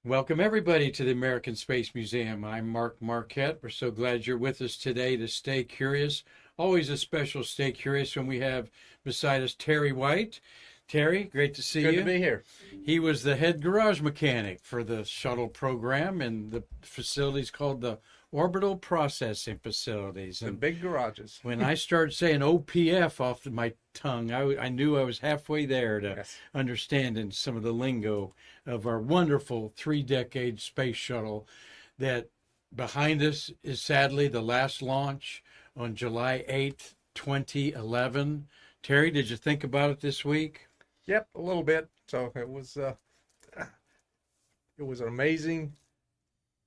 Welcome, everybody, to the American Space Museum. I'm Marquette. We're so glad you're with us today to stay curious. Always a special stay curious when we have beside us Terry White. Terry, great to see you. Good to be here. He was the head garage mechanic for the Shuttle program, and the facilities called the Orbital Processing Facilities. The And big garages. when I started saying OPF off my tongue, I knew I was halfway there to Yes. understanding some of the lingo of our wonderful 3-decade space shuttle that behind us is sadly the last launch on July 8th, 2011. Terry, did you think about it this week? Yep, a little bit. So it was an amazing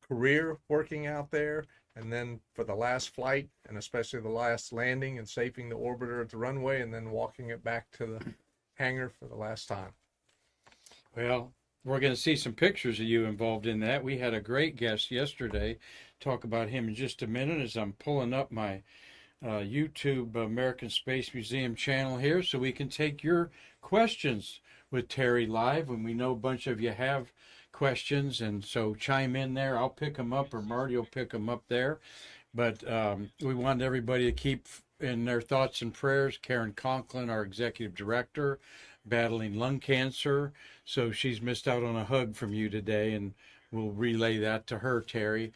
career working out there, and then for the last flight, and especially the last landing and safing the orbiter at the runway, and then walking it back to the hangar for the last time. Well, we're going to see some pictures of you involved in that. We had a great guest yesterday. Talk about him in just a minute as I'm pulling up my YouTube American Space Museum channel here so we can take your questions with Terry live. And we know a bunch of you have questions, and so chime in there. I'll pick them up, or Marty will pick them up there. But we want everybody to keep in their thoughts and prayers Karan Conklin, our executive director, battling lung cancer. So she's missed out on a hug from you today, and we'll relay that to her, Terry.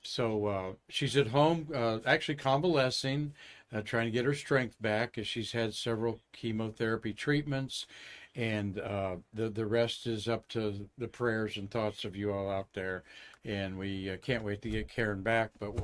So she's at home, actually convalescing, trying to get her strength back as she's had several chemotherapy treatments. And the rest is up to the prayers and thoughts of you all out there. And we can't wait to get Karan back, but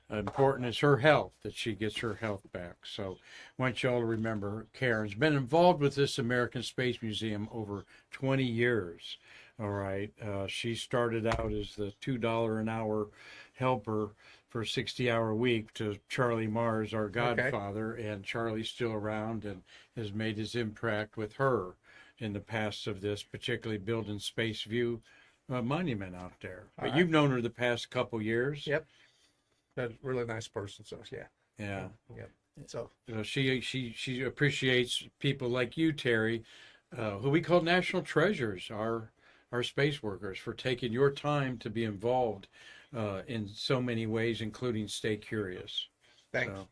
important is her health, that she gets her health back. So I want you all to remember Karen's been involved with this American Space Museum over 20 years. All right. She started out as the $2 an hour helper for a 60-hour week to Charlie Mars, our godfather. Okay. And Charlie's still around and has made his impact with her in the past of this, particularly building Space View Monument out there. But you've known her the past couple years. Yep. That's a really nice person. So yeah. Yeah. Yep. So she appreciates people like you, Terry, who we call national treasures, our space workers, for taking your time to be involved in so many ways, including stay curious. Thanks. So,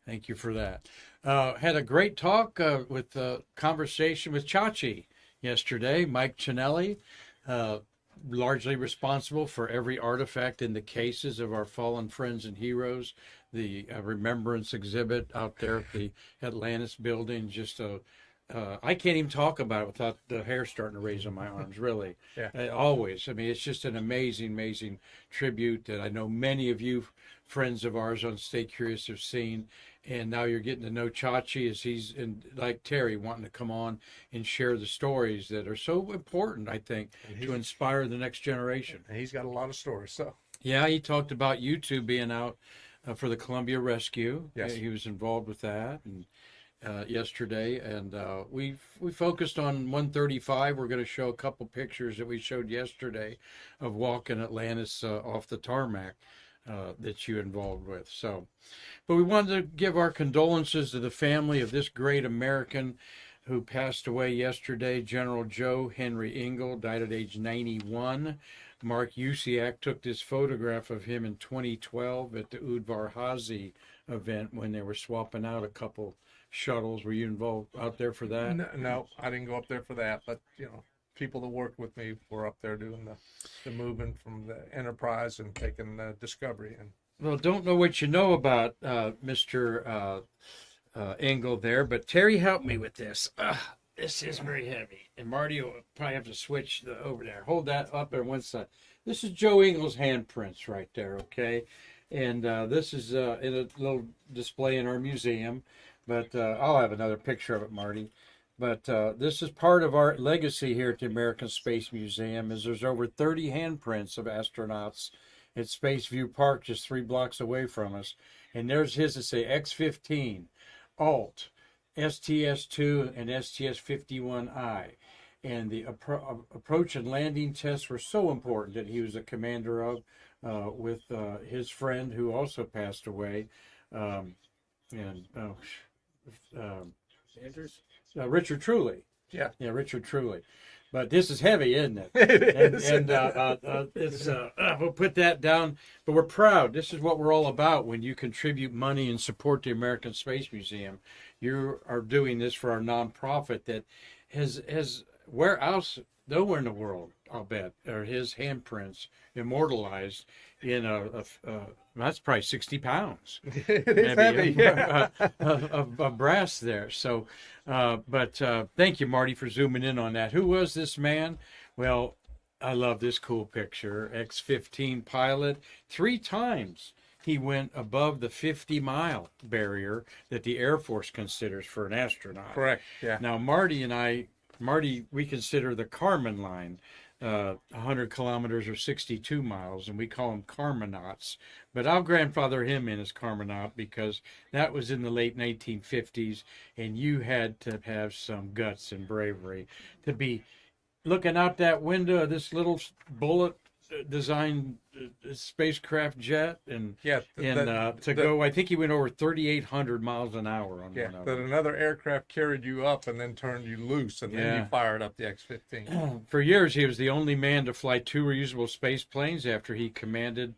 thank you for that. Had a great talk with conversation with Chachi yesterday. Mike Chinelli, largely responsible for every artifact in the cases of our fallen friends and heroes. The remembrance exhibit out there at the Atlantis building, just I can't even talk about it without the hair starting to raise on my arms, really. Yeah. Always. I mean, it's just an amazing tribute that I know many of you friends of ours on Stay Curious have seen. And now you're getting to know Chachi as he's, like Terry, wanting to come on and share the stories that are so important, I think, to inspire the next generation. And he's got a lot of stories. So yeah, he talked about you two being out for the Columbia Rescue. Yes. He was involved with that. And yesterday, and we focused on 135. We're going to show a couple pictures that we showed yesterday of walking Atlantis off the tarmac that you involved with. So, but we wanted to give our condolences to the family of this great American who passed away yesterday. General Joe Engle died at age 91. Mark Usiak took this photograph of him in 2012 at the Udvar-Hazy event when they were swapping out a couple shuttles. Were you involved out there for that? No, I didn't go up there for that, but people that worked with me were up there doing the movement from the Enterprise and taking the Discovery. And well, don't know what you know about Mr. Engle there, but Terry helped me with this. This is very heavy, and Marty will probably have to switch over there. Hold that up on one side. This is Joe Engle's handprints right there, okay? And this is in a little display in our museum. But I'll have another picture of it, Marty. But this is part of our legacy here at the American Space Museum, is there's over 30 handprints of astronauts at Space View Park, just 3 blocks away from us. And there's his that say X-15, Alt, STS-2, and STS-51I. And the approach and landing tests were so important that he was a commander of with his friend who also passed away. Sanders? Richard Truly. Yeah. Yeah, Richard Truly. But this is heavy, isn't it? It is. And it's we'll put that down. But we're proud. This is what we're all about. When you contribute money and support the American Space Museum, you are doing this for our nonprofit that has where else nowhere in the world, I'll bet, are his handprints immortalized in that's probably 60 pounds. It is heavy. Yeah. Of brass there. So, but thank you, Marty, for zooming in on that. Who was this man? Well, I love this cool picture. X-15 pilot. 3 times he went above the 50-mile barrier that the Air Force considers for an astronaut. Correct. Yeah. Now, Marty, we consider the Kármán line 100 kilometers or 62 miles, and we call them Kármánauts. But I'll grandfather him in as Kármánaut because that was in the late 1950s, and you had to have some guts and bravery to be looking out that window of this little bullet designed spacecraft jet, and go. I think he went over 3,800 miles an hour on one of that them. another aircraft carried you up and then turned you loose, and then you fired up the X-15. For years, he was the only man to fly 2 reusable space planes after he commanded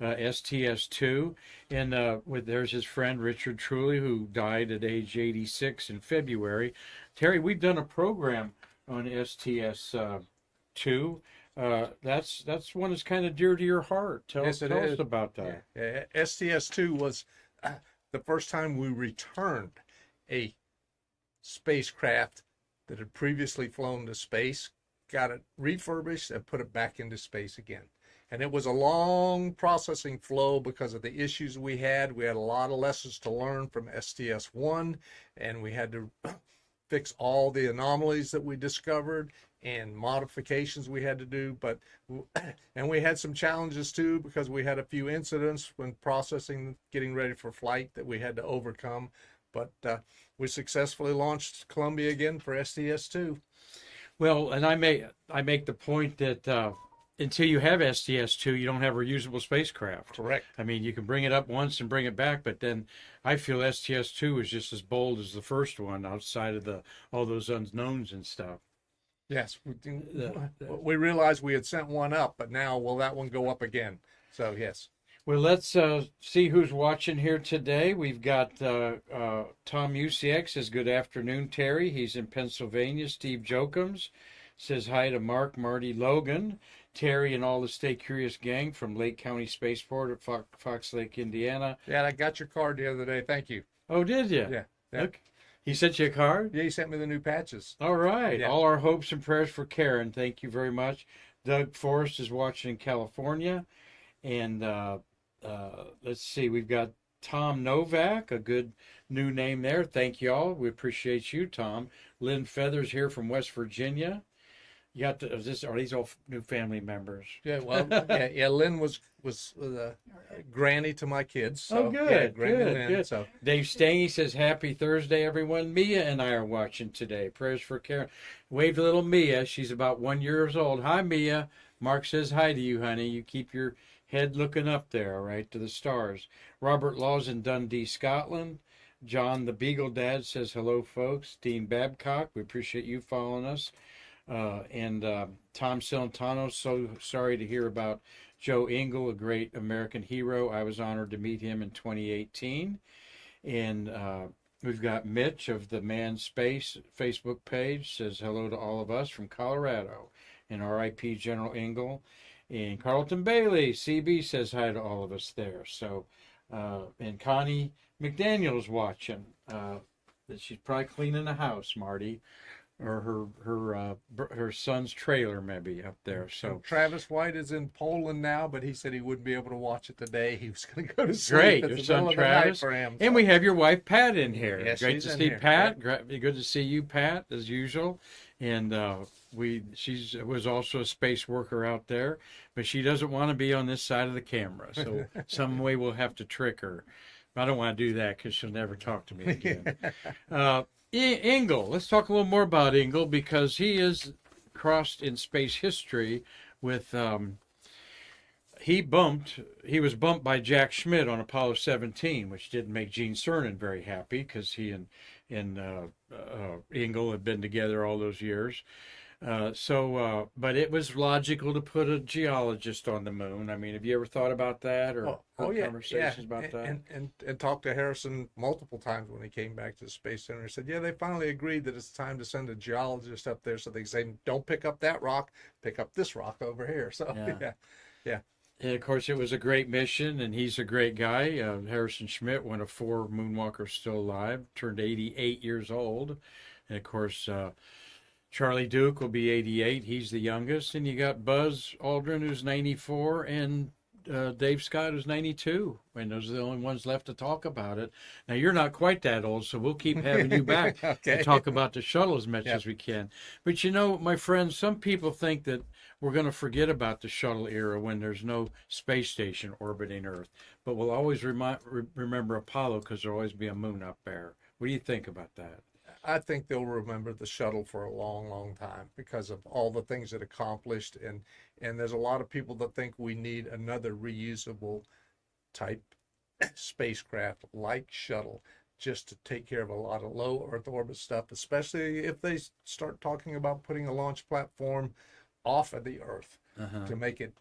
STS-2. And there's his friend Richard Truly, who died at age 86 in February. Terry, we've done a program on STS-2. That's one that's kind of dear to your heart. Tell us about that. Yeah. STS-2 was the first time we returned a spacecraft that had previously flown to space, got it refurbished, and put it back into space again. And it was a long processing flow because of the issues we had. We had a lot of lessons to learn from STS-1, and we had to fix all the anomalies that we discovered and modifications we had to do. And we had some challenges too, because we had a few incidents when processing, getting ready for flight, that we had to overcome. But we successfully launched Columbia again for STS-2. Well, and I make the point that until you have STS-2, you don't have reusable spacecraft. Correct. I mean, you can bring it up once and bring it back, but then I feel STS-2 is just as bold as the first one, outside of all those unknowns and stuff. Yes, we realized we had sent one up, but now will that one go up again? So yes. Well, let's see who's watching here today. We've got Tom UCX says, good afternoon, Terry. He's in Pennsylvania. Steve Jokums says hi to Mark, Marty, Logan, Terry, and all the Stay Curious gang from Lake County Spaceport at Fox Lake, Indiana. Yeah, I got your card the other day. Thank you. Oh, did you? Yeah. Look, he sent you a card? Yeah, he sent me the new patches. All right. Yeah. All our hopes and prayers for Karan. Thank you very much. Doug Forrest is watching in California. And let's see, we've got Tom Novak, a good new name there. Thank you all. We appreciate you, Tom. Lynn Feathers here from West Virginia. You got are these all new family members? Yeah, well, yeah. Lynn was granny to my kids. So, oh, good, yeah, Granny good, Lynn, good. So. Dave Stangy says, happy Thursday, everyone. Mia and I are watching today. Prayers for Karen. Wave to little Mia. She's about 1 year old. Hi, Mia. Mark says hi to you, honey. You keep your head looking up there, all right, to the stars. Robert Laws in Dundee, Scotland. John the Beagle Dad says hello, folks. Dean Babcock, we appreciate you following us. And Tom Celentano, so sorry to hear about Joe Engle, a great American hero. I was honored to meet him in 2018. And we've got Mitch of the Manned Space Facebook page says hello to all of us from Colorado. And RIP General Engle. And Carlton Bailey, CB, says hi to all of us there. So, and Connie McDaniel's watching. She's probably cleaning the house, Marty, or her son's trailer maybe up there. So Travis White is in Poland now, but he said he wouldn't be able to watch it today. He was going to go to sleep. Great, at your the son middle of the night Travis, for him, and we have your wife Pat in here. Yes, great she's to in see here. Pat. Yep. Good to see you, Pat, as usual. And she was also a space worker out there, but she doesn't want to be on this side of the camera. So some way we'll have to trick her. I don't want to do that because she'll never talk to me again. Engle, let's talk a little more about Engle, because he is crossed in space history with he was bumped by Jack Schmitt on Apollo 17, which didn't make Gene Cernan very happy, because he and Engle had been together all those years. But it was logical to put a geologist on the moon. I mean, have you ever thought about that or heard Yeah, conversations about that? and talked to Harrison multiple times when he came back to the Space Center. He said, yeah, they finally agreed that it's time to send a geologist up there, so they say, don't pick up that rock, pick up this rock over here. So Yeah. yeah. And of course, it was a great mission, and he's a great guy. Harrison Schmitt, one of 4 moonwalkers still alive, turned 88 years old. And of course, Charlie Duke will be 88. He's the youngest. And you got Buzz Aldrin, who's 94, and Dave Scott, who's 92. And those are the only ones left to talk about it. Now, you're not quite that old, so we'll keep having you back Okay. to talk about the shuttle as much Yep. as we can. But you know, my friends, some people think that we're going to forget about the shuttle era when there's no space station orbiting Earth. But we'll always remember Apollo because there'll always be a moon up there. What do you think about that? I think they'll remember the shuttle for a long, long time because of all the things it accomplished. And there's a lot of people that think we need another reusable type spacecraft like Shuttle just to take care of a lot of low Earth orbit stuff, especially if they start talking about putting a launch platform off of the Earth to make it,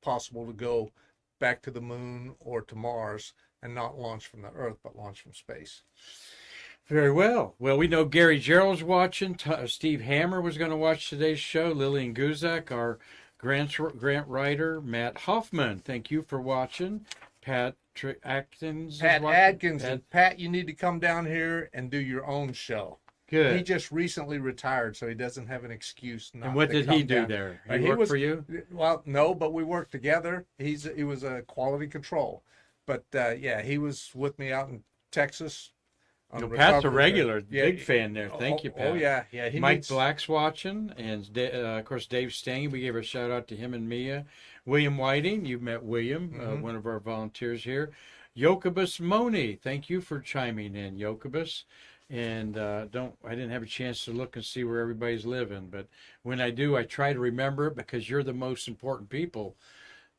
possible to go back to the moon or to Mars and not launch from the Earth, but launch from space. Very well. Well, we know Gary Gerald's watching. Steve Hammer was going to watch today's show. Lillian Guzak, our grant writer. Matt Hoffman, thank you for watching. Pat Atkins. Pat Adkins. And Pat, you need to come down here and do your own show. Good. He just recently retired, so he doesn't have an excuse not to And what did he do there? He worked for you? Well, no, but we worked together. He was a quality control. But, yeah, he was with me out in Texas. Pat's a regular, big fan there. Thank you, Pat. Oh, yeah. Mike Black's watching, and of course, Dave Stang. We gave a shout out to him and Mia. William Whiting, you've met William, one of our volunteers here. Jokubus Moni, thank you for chiming in, Jokubus. And I didn't have a chance to look and see where everybody's living, but when I do, I try to remember it because you're the most important people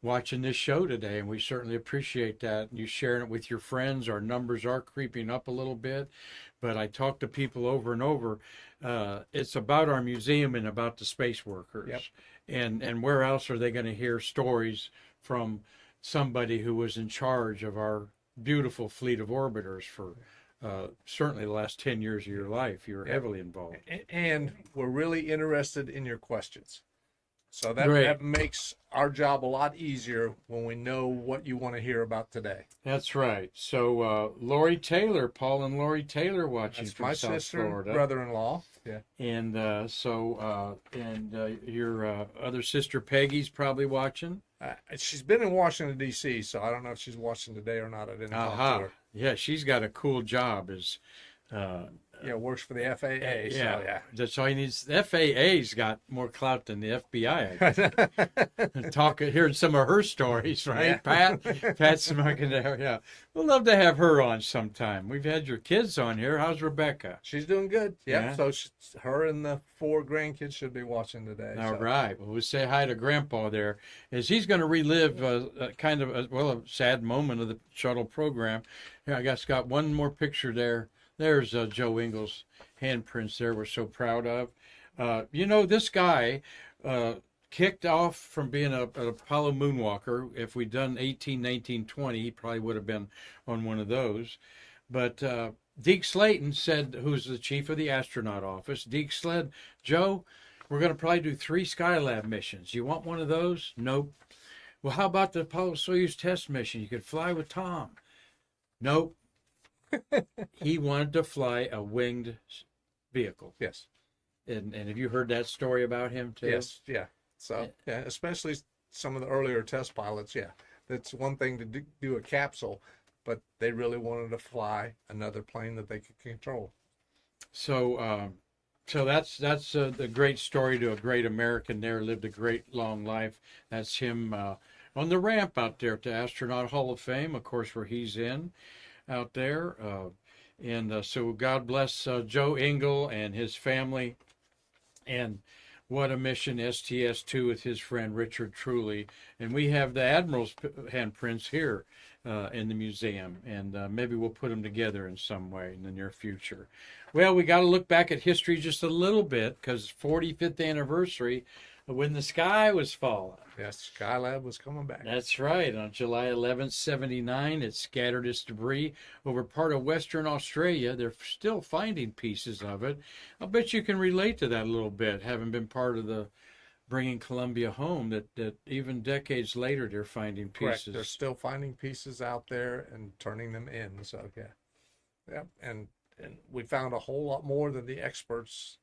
watching this show today, and we certainly appreciate that. You sharing it with your friends. Our numbers are creeping up a little bit, but I talk to people over and over. It's about our museum and about the space workers. Yep. And where else are they going to hear stories from somebody who was in charge of our beautiful fleet of orbiters for certainly the last 10 years of your life? You were heavily involved. And we're really interested in your questions. So that makes our job a lot easier when we know what you want to hear about today. That's right. So Lori Taylor, Paul and Lori Taylor watching That's from my South sister, Florida. brother-in-law. Yeah. And your other sister Peggy's probably watching. She's been in Washington, D.C., so I don't know if she's watching today or not. I didn't talk to her. Yeah, she's got a cool job as works for the FAA. Yeah, So, yeah. that's all he needs. The FAA's got more clout than the FBI. Hearing some of her stories, right? Yeah. Pat's smoking there. Yeah, we'd love to have her on sometime. We've had your kids on here. How's Rebecca? She's doing good. Yep. Yeah. So her and the 4 grandkids should be watching today. All right. Well, we'll say hi to Grandpa there, as he's going to relive a sad moment of the shuttle program. Here, I got one more picture there. There's Joe Engle's handprints there we're so proud of. This guy kicked off from being an Apollo moonwalker. If we'd done 18, 19, 20, he probably would have been on one of those. But Deke Slayton said, who's the chief of the astronaut office, Deke said, Joe, we're going to probably do 3 Skylab missions. You want one of those? Nope. Well, how about the Apollo Soyuz test mission? You could fly with Tom. Nope. He wanted to fly a winged vehicle. Yes. And have you heard that story about him too? Yes. Yeah. So, yeah, especially some of the earlier test pilots. Yeah. That's one thing to do a capsule, but they really wanted to fly another plane that they could control. So that's a great story to a great American there, lived a great long life. That's him on the ramp out there at the Astronaut Hall of Fame, of course, where he's in out there. So God bless Joe Engle and his family. And what a mission, STS-2 with his friend Richard Truly. And we have the Admiral's handprints here. in the museum, and maybe we'll put them together in some way in the near future. Well, we got to look back at history just a little bit, because 45th anniversary of when the sky was falling. Yes, Skylab was coming back. That's right. On July 11th, 79, it scattered its debris over part of Western Australia. They're still finding pieces of it. I'll bet you can relate to that a little bit, having been part of the bringing Columbia home, that even decades later they're finding pieces. Correct. They're still finding pieces out there and turning them in. So yeah. And we found a whole lot more than the experts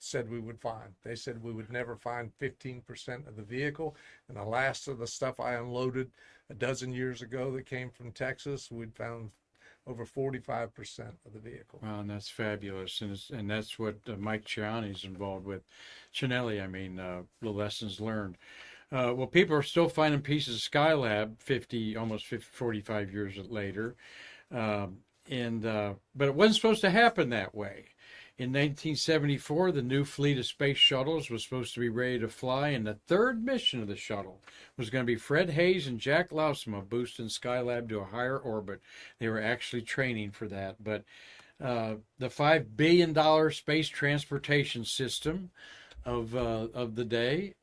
said we would find. They said we would never find 15% of the vehicle, and the last of the stuff I unloaded a dozen years ago that came from Texas, we'd found over 45% of the vehicle. Wow, and that's fabulous, and that's what Mike Ciani's involved with. Cinelli, I mean, the lessons learned. Well, people are still finding pieces of Skylab almost 45 years later, but it wasn't supposed to happen that way. In 1974, the new fleet of space shuttles was supposed to be ready to fly, and the third mission of the shuttle was going to be Fred Hayes and Jack Lausma boosting Skylab to a higher orbit. They were actually training for that. But the $5 billion space transportation system of the day,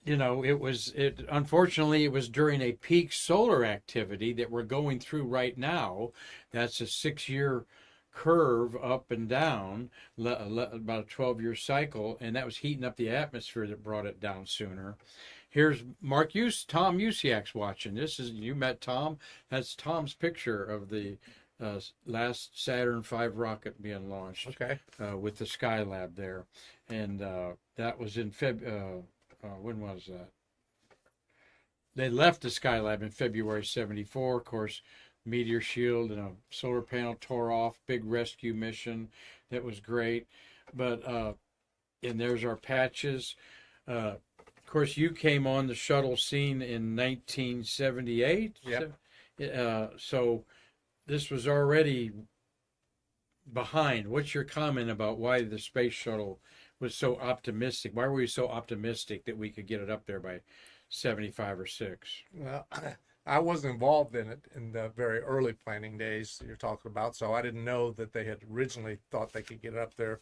unfortunately, it was during a peak solar activity that we're going through right now. That's a 6-year curve up and down, about a 12-year cycle, and that was heating up the atmosphere that brought it down sooner. Here's Tom Usiak's watching. You met Tom. That's Tom's picture of the last Saturn V rocket being launched. Okay. With the Skylab there, and that was in when was that? They left the Skylab in February '74. Of course, meteor shield and a solar panel tore off. Big rescue mission. That was great. But and there's our patches. Of course, you came on the shuttle scene in 1978. Yep. So this was already behind. What's your comment about why the space shuttle was so optimistic? Why were we so optimistic that we could get it up there by 75 or 6? Well, I wasn't involved in it in the very early planning days you're talking about, so I didn't know that they had originally thought they could get it up there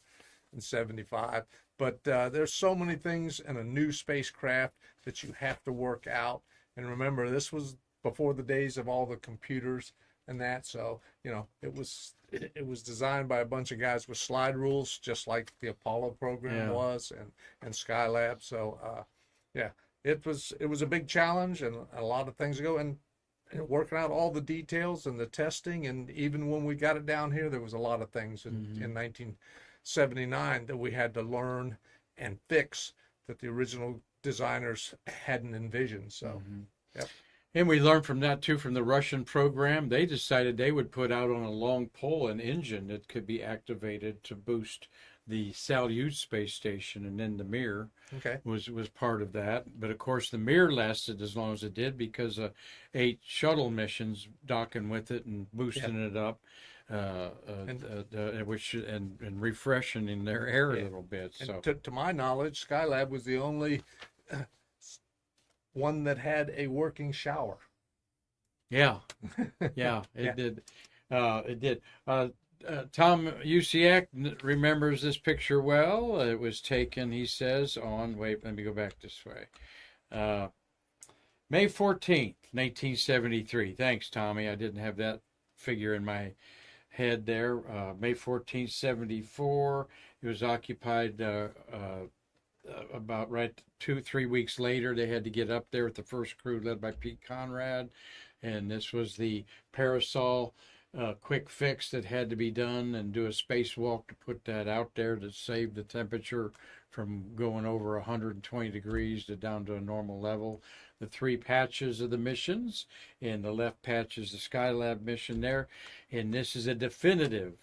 in 75. But there's so many things in a new spacecraft that you have to work out. And remember, this was before the days of all the computers and that, so it was designed by a bunch of guys with slide rules, just like the Apollo program was, and Skylab. So it was a big challenge and a lot of things to go, and working out all the details and the testing, and even when we got it down here, there was a lot of things in 1979 that we had to learn and fix that the original designers hadn't envisioned. So, yep. And we learned from that too, from the Russian program. They decided they would put out on a long pole an engine that could be activated to boost the Salyut space station, and then the Mir was part of that. But of course, the Mir lasted as long as it did because of 8 shuttle missions docking with it and boosting it up, and refreshing in their air a little bit. So, to my knowledge, Skylab was the only one that had a working shower. Yeah, it did. It did. Tom Usiak remembers this picture well. It was taken, he says, let me go back this way. May 14th, 1973. Thanks, Tommy. I didn't have that figure in my head there. May 14th, 74. It was occupied about 2-3 weeks later. They had to get up there with the first crew led by Pete Conrad. And this was the Parasol quick fix that had to be done, and do a spacewalk to put that out there to save the temperature from going over 120 degrees to down to a normal level. The 3 patches of the missions, and the left patch is the Skylab mission there. And this is a definitive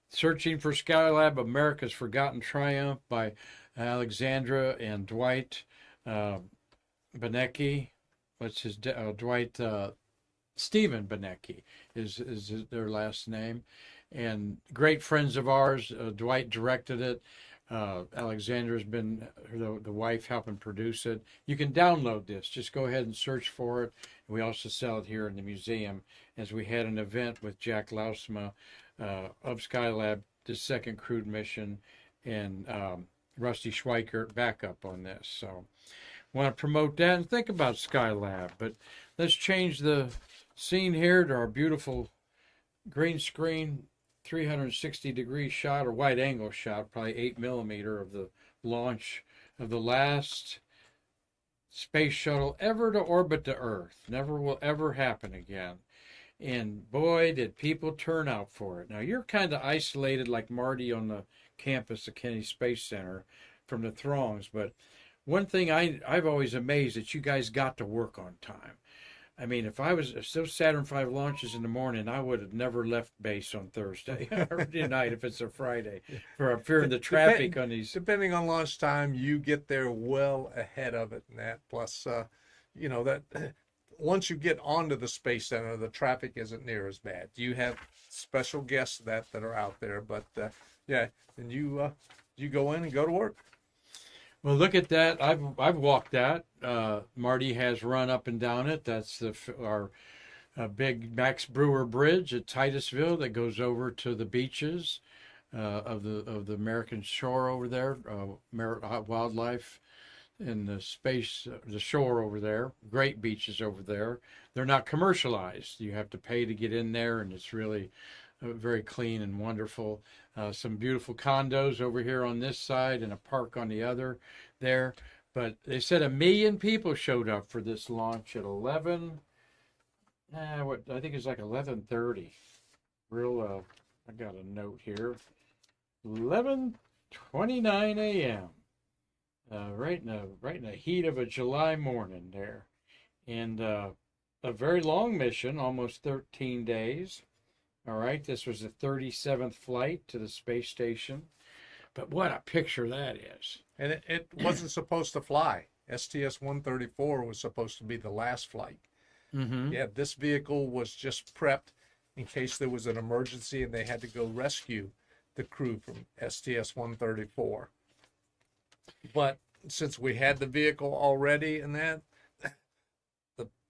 Searching for Skylab, America's Forgotten Triumph by Alexandra and Dwight Benecke. What's his Dwight Stephen Benecke is their last name, and great friends of ours. Dwight directed it. Alexandra's been the wife helping produce it. You can download this. Just go ahead and search for it. We also sell it here in the museum, as we had an event with Jack Lausma of Skylab, the second crewed mission, and Rusty Schweikert backup on this. So want to promote that and think about Skylab. But let's change the scene here to our beautiful green screen 360-degree shot, or wide angle shot, probably 8mm of the launch of the last space shuttle ever to orbit the Earth. Never will ever happen again. And boy, did people turn out for it. Now, you're kind of isolated like Marty on the campus of Kennedy Space Center from the throngs, but one thing I've always amazed that you guys got to work on time. I mean, if those Saturn V launches in the morning, I would have never left base on Thursday or night if it's a Friday, for fearing the traffic on these. Depending on launch time, you get there well ahead of it, and that. Plus, that once you get onto the Space Center, the traffic isn't near as bad. You have special guests that are out there, but yeah, and you go in and go to work. Well, look at that. I've walked that. Marty has run up and down it. That's our big Max Brewer Bridge at Titusville that goes over to the beaches of the American shore over there, wildlife and the shore over there. Great beaches over there. They're not commercialized. You have to pay to get in there, and it's really very clean and wonderful. Some beautiful condos over here on this side and a park on the other there. But they said 1 million people showed up for this launch at 11. I think it's like 11:30. I got a note here. 11:29 a.m. Right in the heat of a July morning there, and a very long mission, almost 13 days. All right, this was the 37th flight to the space station. But what a picture that is. And it wasn't supposed to fly. STS-134 was supposed to be the last flight. Mm-hmm. Yeah, this vehicle was just prepped in case there was an emergency and they had to go rescue the crew from STS-134. But since we had the vehicle already and that,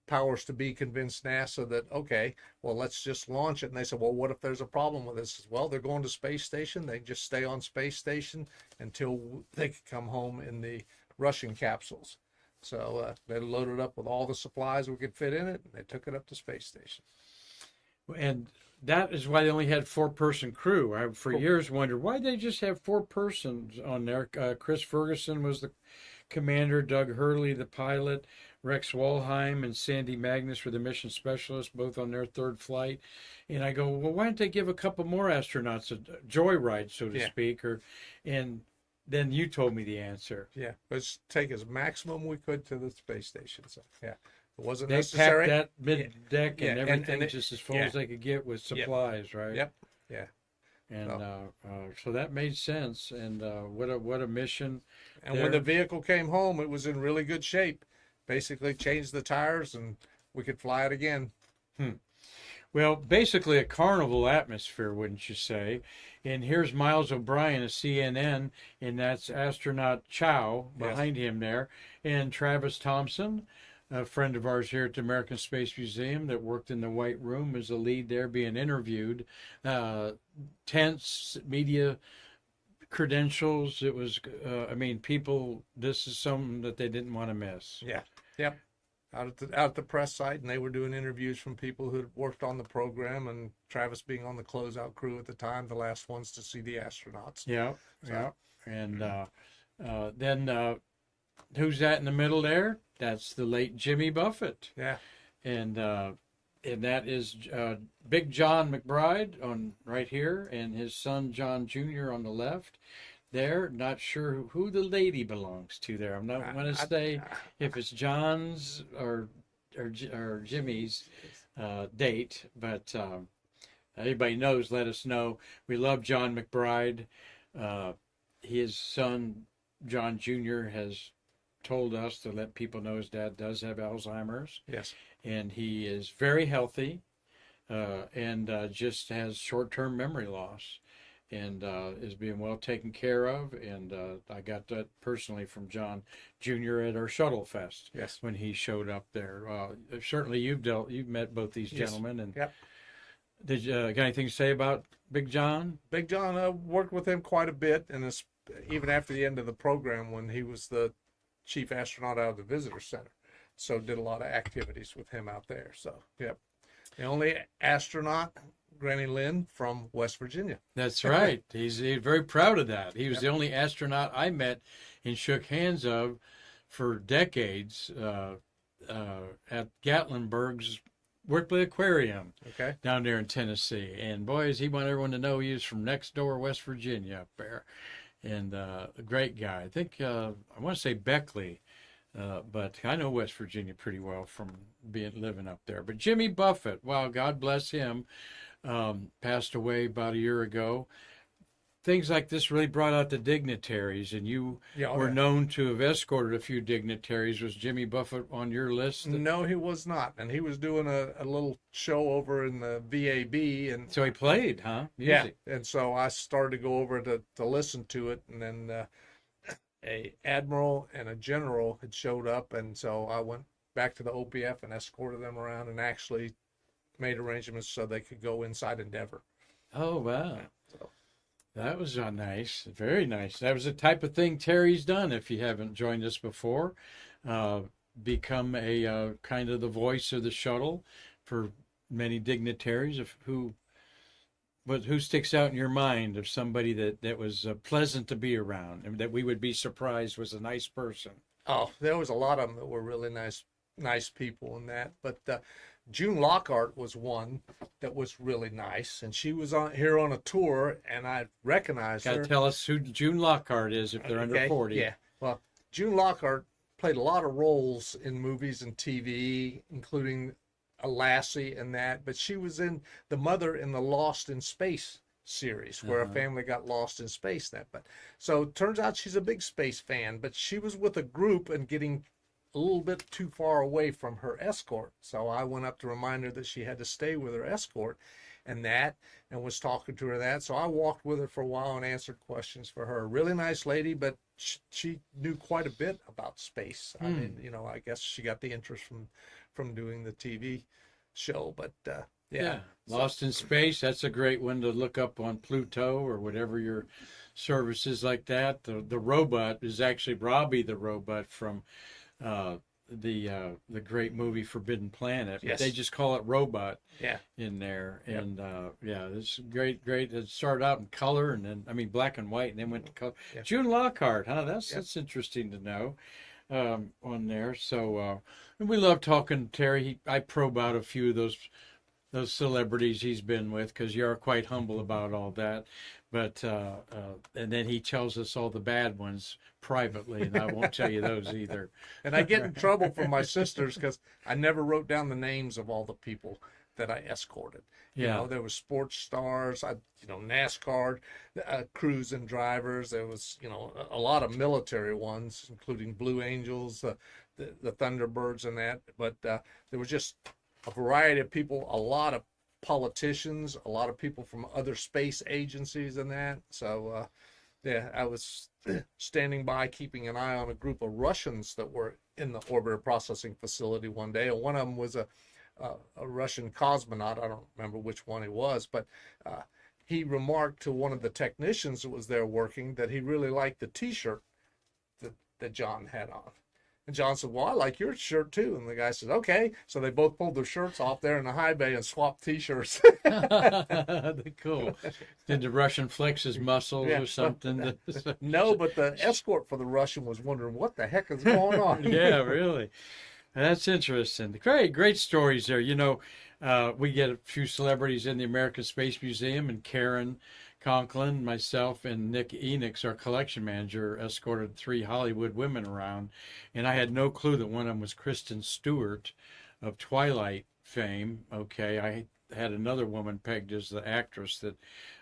powers to be convinced NASA that, okay, well, let's just launch it. And they said, well, what if there's a problem with this? Well, they're going to space station. They just stay on space station until they can come home in the Russian capsules. So they loaded up with all the supplies we could fit in it, and they took it up to space station. And that is why they only had 4-person crew. I, for years, wondered why they just have 4 persons on there. Chris Ferguson was the commander, Doug Hurley, the pilot, Rex Walheim and Sandy Magnus were the mission specialists, both on their 3rd flight. And I go, well, why don't they give a couple more astronauts a joyride, so to speak? And then you told me the answer. Yeah, let's take as maximum we could to the space station. So, yeah, it wasn't they necessary. They packed that mid-deck and everything and just as full as they could get with supplies, right? Yep, yeah. And so that made sense. And what a mission. And when the vehicle came home, it was in really good shape. Basically changed the tires and we could fly it again. Well, basically a carnival atmosphere, wouldn't you say? And here's Miles O'Brien of CNN, and that's astronaut Chow behind him there, and Travis Thompson, a friend of ours here at the American Space Museum that worked in the White Room as a lead there being interviewed. Tense media credentials. It was, people, this is something that they didn't want to miss. Yeah. Yep. Out at the press site, and they were doing interviews from people who had worked on the program, and Travis being on the closeout crew at the time, the last ones to see the astronauts. Yeah. And then who's that in the middle there? That's the late Jimmy Buffett. Yeah. And that is Big John McBride on right here, and his son John Jr. on the left. There, not sure who the lady belongs to there. I'm not going to say if it's John's or Jimmy's date, but anybody knows, let us know. We love John McBride. His son John Jr. has told us to let people know his dad does have Alzheimer's. Yes. And he is very healthy and just has short-term memory loss. and is being well taken care of. And I got that personally from John Jr. at our Shuttle Fest. Yes. When he showed up there. Certainly you've met both these Yes. gentlemen. And Yep. did you got anything to say about Big John? Big John, I worked with him quite a bit, and even after the end of the program when he was the chief astronaut out of the visitor center. So did a lot of activities with him out there. So, yep. The only astronaut, Granny Lynn, from West Virginia. That's right. He's very proud of that. He was Yep. the only astronaut I met and shook hands of for decades at Gatlinburg's Whirley Aquarium Okay. down there in Tennessee. And boys, he wanted everyone to know he was from next door, West Virginia, up there. And a great guy. I think I want to say Beckley. But I know West Virginia pretty well from living up there. But Jimmy Buffett, wow, God bless him, passed away about a year ago. Things like this really brought out the dignitaries, and you were known to have escorted a few dignitaries. Was Jimmy Buffett on your list? No, he was not. And he was doing a little show over in the VAB. And so he played, huh? Music. Yeah. And so I started to go over to listen to it. And then a admiral and a general had showed up, and so I went back to the OPF and escorted them around and actually made arrangements so they could go inside Endeavor. Oh, wow. Yeah, so. That was nice. Very nice. That was the type of thing Terry's done, if you haven't joined us before. Become a kind of the voice of the shuttle for many dignitaries of who sticks out in your mind of somebody that was pleasant to be around and that we would be surprised was a nice person? Oh, there was a lot of them that were really nice people in that. But June Lockhart was one that was really nice, and she was here on a tour, and I recognized her. Got to tell us who June Lockhart is if they're under 40. Yeah. Well, June Lockhart played a lot of roles in movies and TV, including a Lassie and that, but she was in the mother in the Lost in Space series where a family got lost in space. But so it turns out she's a big space fan, but she was with a group and getting a little bit too far away from her escort. So I went up to remind her that she had to stay with her escort and was talking to her that. So I walked with her for a while and answered questions for her. Really nice lady, but she knew quite a bit about space. I mean, I guess she got the interest from doing the TV show, but yeah. Lost in Space, that's a great one to look up on Pluto or whatever your service is like that. The robot is actually Robbie the robot from the great movie Forbidden Planet. Yes. They just call it Robot Yeah. in there. Yep. And it's great. It started out in color and then, black and white, and then went to color. Yeah. June Lockhart, huh? That's interesting to know on there. So, and we love talking to Terry. I probe out a few of those celebrities he's been with because you're quite humble about all that. But and then he tells us all the bad ones privately, and I won't tell you those either. And I get in trouble from my sisters because I never wrote down the names of all the people that I escorted. Yeah. There was sports stars, NASCAR crews and drivers. There was, a lot of military ones, including Blue Angels, the Thunderbirds and that. But there was just a variety of people, a lot of politicians, a lot of people from other space agencies and that. So, I was standing by keeping an eye on a group of Russians that were in the orbiter processing facility one day. And one of them was a Russian cosmonaut. I don't remember which one he was, but he remarked to one of the technicians that was there working that he really liked the T-shirt that John had on. And John said, well, I like your shirt too. And the guy said, okay. So they both pulled their shirts off there in the high bay and swapped T-shirts. Cool. Did the Russian flex his muscles or something? No, but the escort for the Russian was wondering what the heck is going on. Yeah, really. That's interesting. Great stories there. We get a few celebrities in the American Space Museum, and Karan, Conklin, myself, and Nick Enix, our collection manager, escorted 3 Hollywood women around. And I had no clue that one of them was Kristen Stewart of Twilight fame. Okay, I had another woman pegged as the actress that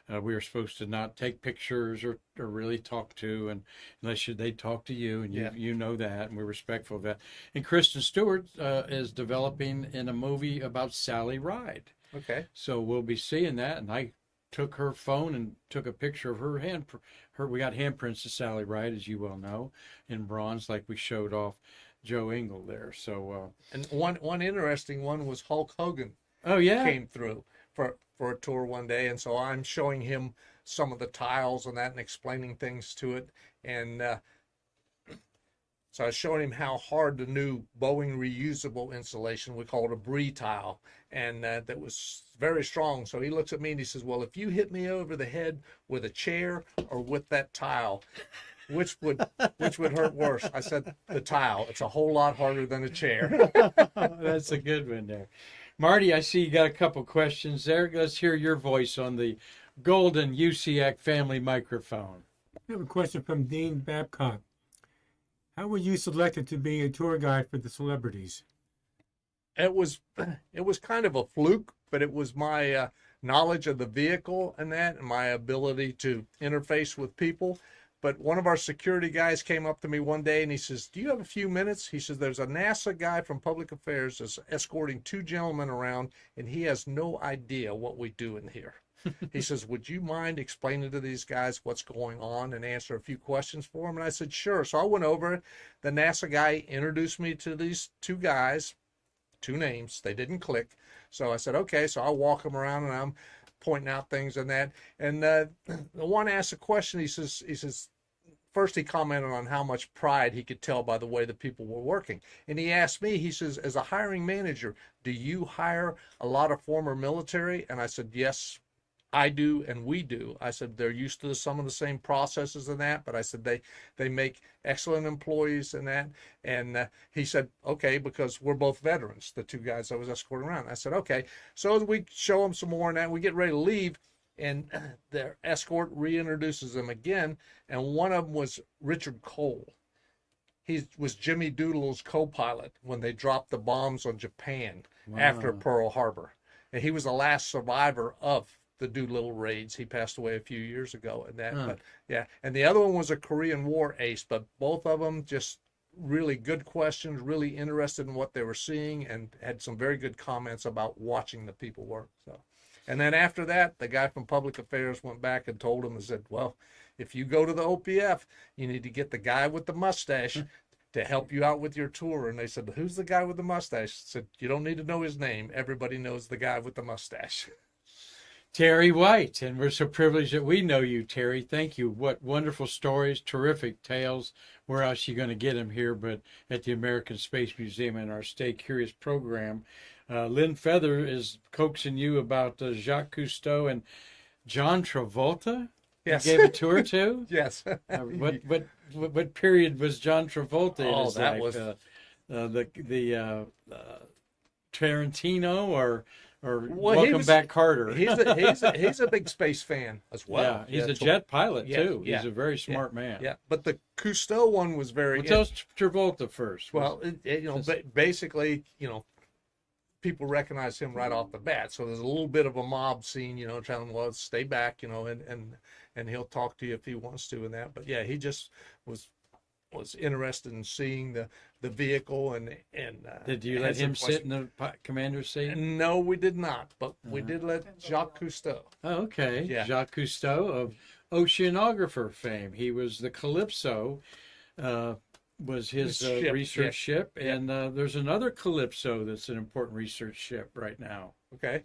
we were supposed to not take pictures or really talk to, unless they talk to you, and you know that, and we're respectful of that. And Kristen Stewart is developing in a movie about Sally Ride. Okay. So we'll be seeing that, and took her phone and took a picture of her we got handprints of Sally Ride, as you well know, in bronze, like we showed off Joe Engle there. So and one interesting one was Hulk Hogan oh yeah, came through for a tour one day, and so I'm showing him some of the tiles and that and explaining things to it. And so I was showing him how hard the new Boeing reusable insulation, we call it a Brie tile, and that was very strong. So he looks at me and he says, well, if you hit me over the head with a chair or with that tile, which would hurt worse? I said, the tile. It's a whole lot harder than a chair. that's a good one there. Marty, I see you got a couple questions there. Let's hear your voice on the golden UCAC family microphone. I have a question from Dean Babcock. How were you selected to be a tour guide for the celebrities? It was kind of a fluke, but it was my knowledge of the vehicle and that, and my ability to interface with people. But one of our security guys came up to me one day and he says, do you have a few minutes? He says, there's a NASA guy from Public Affairs that's escorting two gentlemen around, and he has no idea what we do in here. He says, would you mind explaining to these guys what's going on and answer a few questions for them? And I said, sure. So I went over. The NASA guy introduced me to these two guys, two names. They didn't click. So I said, okay. So I walk them around and I'm pointing out things and that. And the one asked a question. He says, first he commented on how much pride he could tell by the way the people were working. And he asked me, he says, as a hiring manager, do you hire a lot of former military? And I said, yes, I do, and we do. I said, they're used to some of the same processes and that, but I said, they make excellent employees and that. And he said, okay, because we're both veterans, the two guys I was escorting around. I said, okay. So we show them some more and that, we get ready to leave, and their escort reintroduces them again, and one of them was Richard Cole. He was Jimmy Doolittle's co-pilot when they dropped the bombs on Japan after Pearl Harbor. And he was the last survivor of the Doolittle raids. He passed away a few years ago and that. But yeah, and the other one was a Korean War ace, but both of them just really good questions, really interested in what they were seeing, and had some very good comments about watching the people work. So, and then after that, the guy from Public Affairs went back and told him and said, well, if you go to the OPF, you need to get the guy with the mustache to help you out with your tour. And they said, who's the guy with the mustache? I said, you don't need to know his name. Everybody knows the guy with the mustache. Terry White, and we're so privileged that we know you, Terry. Thank you. What wonderful stories, terrific tales. Where else are you going to get them here but at the American Space Museum in our Stay Curious program? Lynn Feather is coaxing you about Jacques Cousteau and John Travolta. Yes. You gave a tour to? Yes. What period was John Travolta in his that life? was the Tarantino or Well, Welcome Back Carter. he's a big space fan as well. Yeah, he's a jet pilot too. Yeah, he's a very smart man. Yeah, but the Cousteau one was very. Well, tell us Travolta first. Well, basically, people recognize him right off the bat. So there's a little bit of a mob scene, telling him, well, stay back, and he'll talk to you if he wants to and that. But yeah, he just was interested in seeing the vehicle and did you let him sit in the commander's seat? No, we did not, but we did let Jacques Cousteau. Oh, okay. Yeah. Jacques Cousteau of oceanographer fame. He was the Calypso, was his Ship, research ship, Yeah. and there's another Calypso that's an important research ship right now. Okay.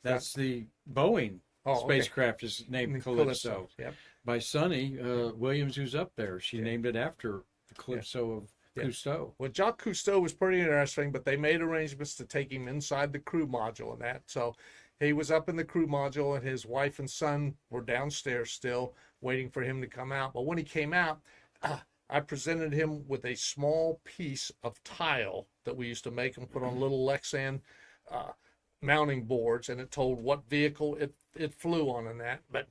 That's the Boeing spacecraft is named Calypso. Yep. By Sonny Williams, who's up there. She named it after the Calypso of Cousteau. Well, Jacques Cousteau was pretty interesting, but they made arrangements to take him inside the crew module and that. So he was up in the crew module, and his wife and son were downstairs still waiting for him to come out. But when he came out, I presented him with a small piece of tile that we used to make and put on little Lexan mounting boards, and it told what vehicle it flew on and that. But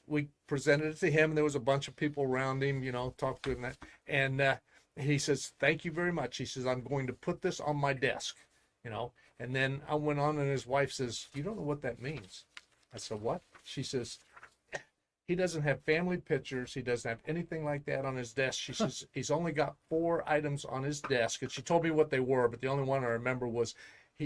we presented it to him, and there was a bunch of people around him, talked to him that. And he says, thank you very much. He says, I'm going to put this on my desk, And then I went on, and his wife says, you don't know what that means. I said, what? She says, he doesn't have family pictures. He doesn't have anything like that on his desk. She says, he's only got 4 items on his desk. And she told me what they were, but the only one I remember was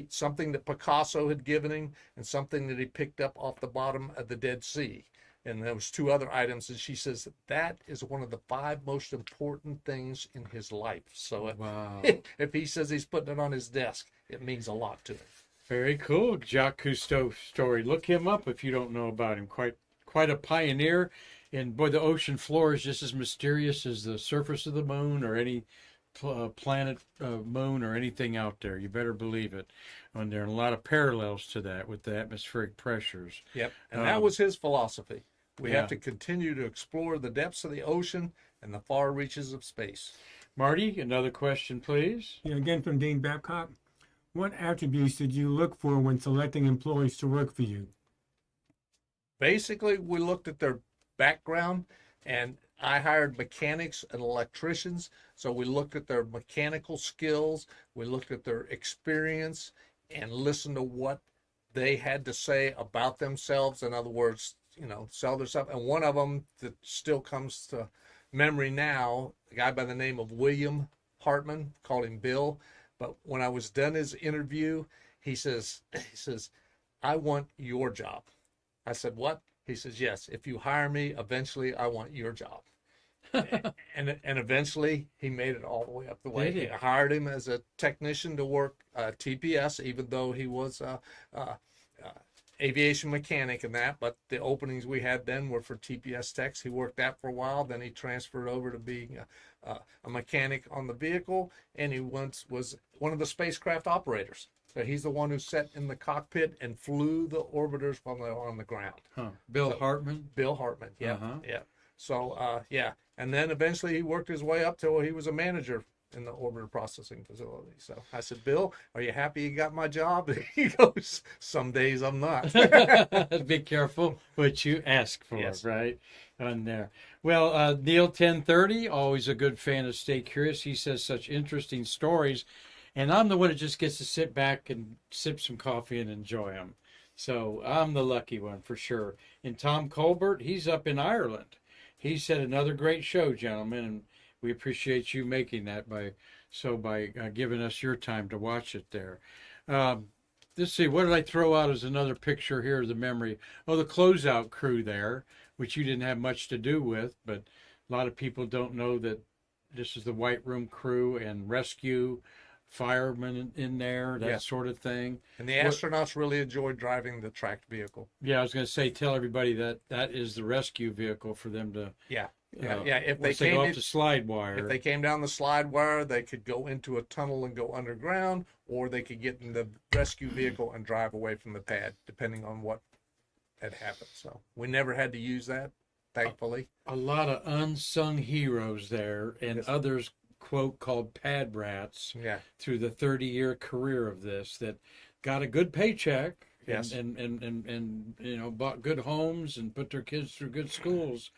something that Picasso had given him and something that he picked up off the bottom of the Dead Sea. And there was 2 other items, and she says that is one of the 5 most important things in his life. So Wow. if he says he's putting it on his desk, it means a lot to him. Very cool. Jacques Cousteau story. Look him up if you don't know about him. Quite a pioneer. And boy, the ocean floor is just as mysterious as the surface of the moon or any planet, moon, or anything out there. You better believe it. And there are a lot of parallels to that with the atmospheric pressures. Yep. And that was his philosophy. We yeah. have to continue to explore the depths of the ocean and the far reaches of space. Marty, another question, please. Yeah, again from Dean Babcock. What attributes did you look for when selecting employees to work for you? Basically, we looked at their background, and I hired mechanics and electricians. So we looked at their mechanical skills, we looked at their experience, and listened to what they had to say about themselves. In other words, sell their stuff. And one of them that still comes to memory now, a guy by the name of William Hartman, called him Bill. But when I was done his interview, he says, I want your job. I said, what? He says, yes, if you hire me, eventually I want your job. and eventually he made it all the way up the way. I hired him as a technician to work TPS, even though he was aviation mechanic and that, but the openings we had then were for TPS techs. He worked that for a while, then he transferred over to being a mechanic on the vehicle, and he once was one of the spacecraft operators. So he's the one who sat in the cockpit and flew the orbiters while they were on the ground. Huh. Bill Hartman? Bill Hartman, yeah. Uh-huh. Yeah. So, yeah. And then eventually he worked his way up till he was a manager in the orbiter processing facility. So I said, Bill, are you happy you got my job? He goes, some days I'm not. Be careful what you ask for, Yes. right? On there. Well, Neil 1030, always a good fan of Stay Curious. He says such interesting stories. And I'm the one that just gets to sit back and sip some coffee and enjoy them. So I'm the lucky one for sure. And Tom Colbert, he's up in Ireland. He said another great show, gentlemen, and we appreciate you making that by giving us your time to watch it there. Let's see, what did I throw out as another picture here of the memory? Oh, the closeout crew there, which you didn't have much to do with, but a lot of people don't know that this is the White Room crew and rescue firemen in there, that sort of thing. And the astronauts really enjoyed driving the tracked vehicle. Yeah, I was going to say, tell everybody that is the rescue vehicle for them to. Yeah. If they go off the slide wire. If they came down the slide wire, they could go into a tunnel and go underground, or they could get in the rescue vehicle and drive away from the pad, depending on what had happened. So we never had to use that, thankfully. A lot of unsung heroes there, and others, quote, called pad rats through the 30-year career of this that got a good paycheck and bought good homes and put their kids through good schools.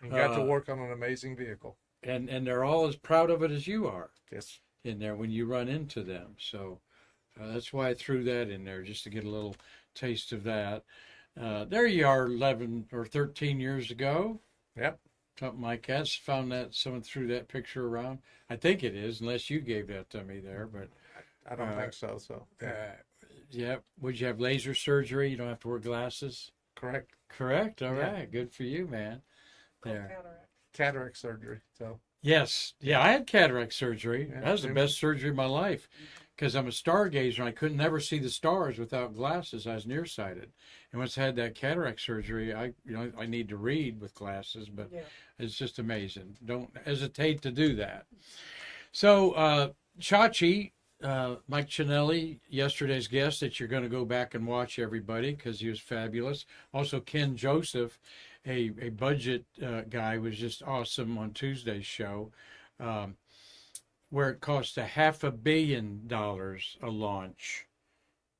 And got to work on an amazing vehicle. And they're all as proud of it as you are. Yes. In there when you run into them. So that's why I threw that in there, just to get a little taste of that. There you are 11 or 13 years ago. Yep. Something like that. Found that someone threw that picture around. I think it is, unless you gave that to me there. But I don't think so. So yeah. Would you have laser surgery? You don't have to wear glasses. Correct. All right. Good for you, man. There. Cataract surgery. So yes, I had cataract surgery. That was the best surgery of my life, because I'm a stargazer and I couldn't never see the stars without glasses. I was nearsighted, and once I had that cataract surgery, I need to read with glasses, but it's just amazing. Don't hesitate to do that. So Chachi, Mike Chinelli, yesterday's guest that you're going to go back and watch, everybody, because he was fabulous. Also Ken Joseph, a budget guy, was just awesome on Tuesday's show, where it cost $500 million a launch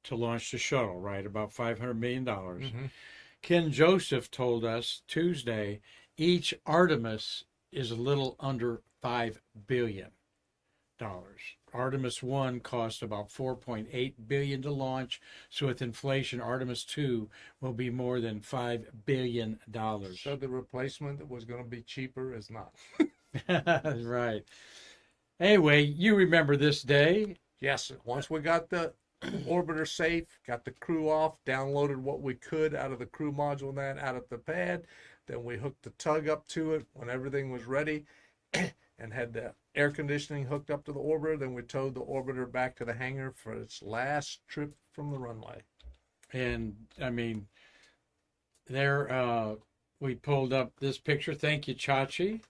to launch the shuttle, right? About $500 million. Mm-hmm. Ken Joseph told us Tuesday each Artemis is a little under $5 billion. Artemis 1 cost about $4.8 billion to launch, so with inflation, Artemis 2 will be more than $5 billion. So the replacement that was going to be cheaper is not. Right. Anyway, you remember this day? Yes. Once we got the orbiter safe, got the crew off, downloaded what we could out of the crew module and that out of the pad. Then we hooked the tug up to it when everything was ready and had the air conditioning hooked up to the orbiter. Then we towed the orbiter back to the hangar for its last trip from the runway. And I mean, there we pulled up this picture. Thank you, Chachi.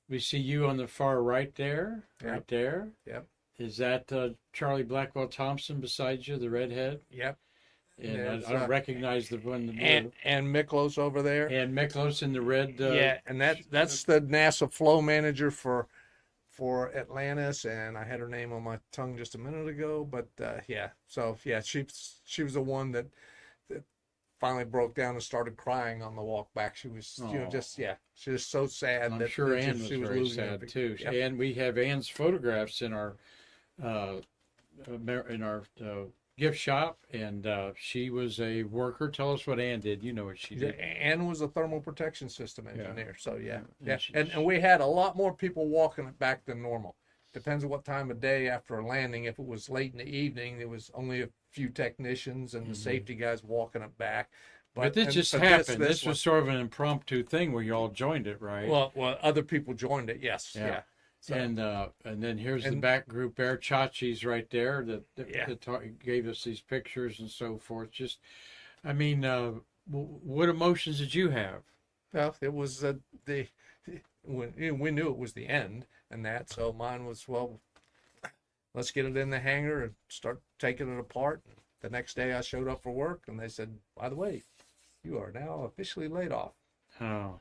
We see you on the far right there. Yep. Right there. Yep. Is that Charlie Blackwell Thompson beside you, the redhead? Yep. And I don't recognize the one. And Miklos over there. And Miklos in the red. Yeah, and that's the NASA flow manager for Atlantis, and I had her name on my tongue just a minute ago. But yeah, so yeah, she was the one that finally broke down and started crying on the walk back. She was, she was so sad. I'm that sure that Ann was she was very losing sad it. too. Yep. And we have Ann's photographs in our gift shop, and she was a worker. Tell us what Ann did. You know what she did. Ann was a thermal protection system engineer. So Yeah. and we had a lot more people walking it back than normal. Depends on what time of day after a landing. If it was late in the evening, there was only a few technicians and the safety guys walking it back. But this just happened. This was sort of an impromptu thing where you all joined it, right? Well, other people joined it. Yes. Yeah. So, and then here's the back group there. Chachi's right there that gave us these pictures and so forth. Just, I mean, what emotions did you have? well, it was when we knew it was the end and that. So mine was, well, let's get it in the hangar and start taking it apart. The next day I showed up for work and they said, by the way, you are now officially laid off. Oh,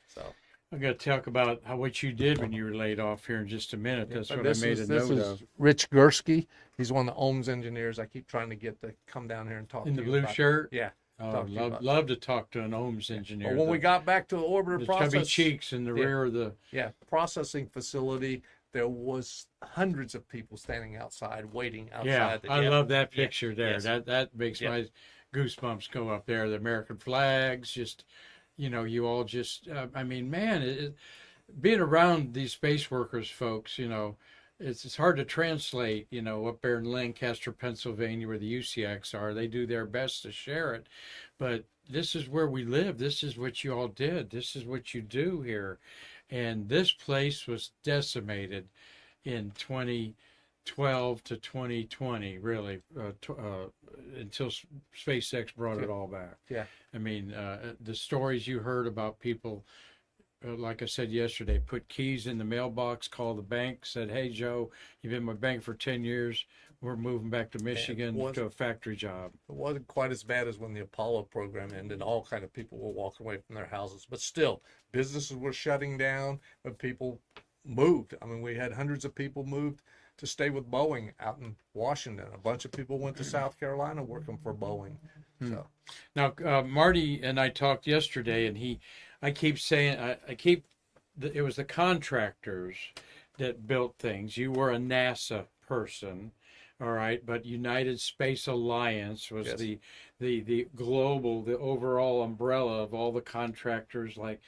So I'm going to talk about what you did when you were laid off here in just a minute. That's what I made a note of. Rich Gursky. He's one of the OMS engineers. I keep trying to get to come down here and talk In to the you blue about. shirt? Yeah. Oh, love to talk to an OMS engineer. But when we got back to the orbiter the process, chubby cheeks in the rear of the. yeah, processing facility, there was hundreds of people standing outside waiting outside. Yeah, I love that picture there. Yes. That makes my goosebumps go up there. The American flags, just, you all just, I mean, man, being around these space workers, folks, it's hard to translate, up there in Lancaster, Pennsylvania, where the UCX are. They do their best to share it. But this is where we live. This is what you all did. This is what you do here. And this place was decimated in 2012 to 2020, really, until SpaceX brought it all back. Yeah. I mean, the stories you heard about people, like I said yesterday, put keys in the mailbox, called the bank, said, hey, Joe, you've been in my bank for 10 years. We're moving back to Michigan to a factory job. It wasn't quite as bad as when the Apollo program ended. All kind of people were walking away from their houses. But still, businesses were shutting down, but people moved. I mean, we had hundreds of people moved to stay with Boeing out in Washington. A bunch of people went to South Carolina working for Boeing. So Now, Marty and I talked yesterday, and I keep saying, it was the contractors that built things. You were a NASA person, all right, but United Space Alliance was the global, the overall umbrella of all the contractors like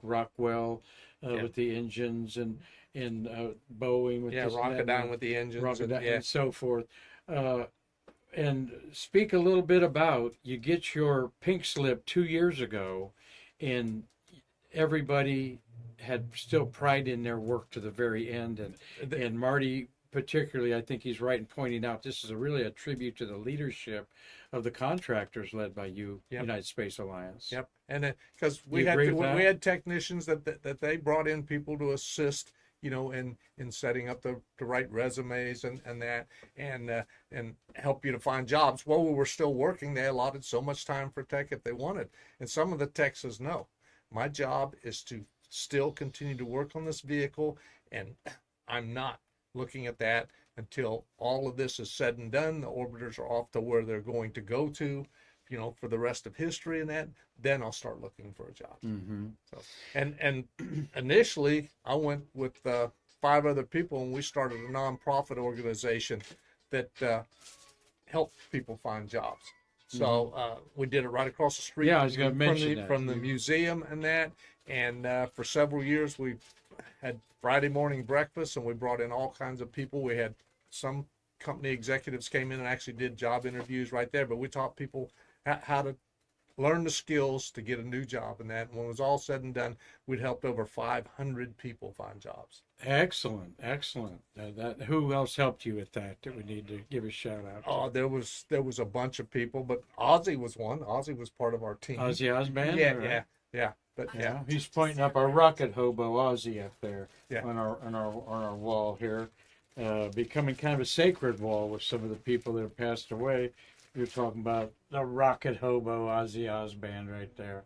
Rockwell with the engines and Boeing with Rocketdyne with the engines and so forth. And speak a little bit about, you get your pink slip 2 years ago, and everybody had still pride in their work to the very end. And Marty, particularly, I think he's right in pointing out this is really a tribute to the leadership of the contractors led by you, United Space Alliance. Yep, and because we had technicians that they brought in people to assist, in setting up the right resumes and that, and help you to find jobs. While we were still working, they allotted so much time for tech if they wanted, and some of the tech says no. My job is to still continue to work on this vehicle, and I'm not looking at that until all of this is said and done. The orbiters are off to where they're going to go to, for the rest of history and that. Then I'll start looking for a job. Mm-hmm. So, and initially I went with 5 other people, and we started a nonprofit organization that helped people find jobs. So we did it right across the street. Yeah, I was going to mention that. From the museum and that. And for several years, we had Friday morning breakfast, and we brought in all kinds of people. We had some company executives came in and actually did job interviews right there. But we taught people how to learn the skills to get a new job, and that when it was all said and done, we'd helped over 500 people find jobs. Excellent, excellent. Who else helped you with that we need to give a shout out to? Oh, there was a bunch of people, but Ozzy was one. Ozzy was part of our team. Ozzy Osbourne? Yeah, Or- yeah. But Yeah, he's pointing up our rocket hobo Ozzy up there Yeah. on our wall here, becoming kind of a sacred wall with some of the people that have passed away. You're talking about the rocket hobo Ozzy Osbourne right there.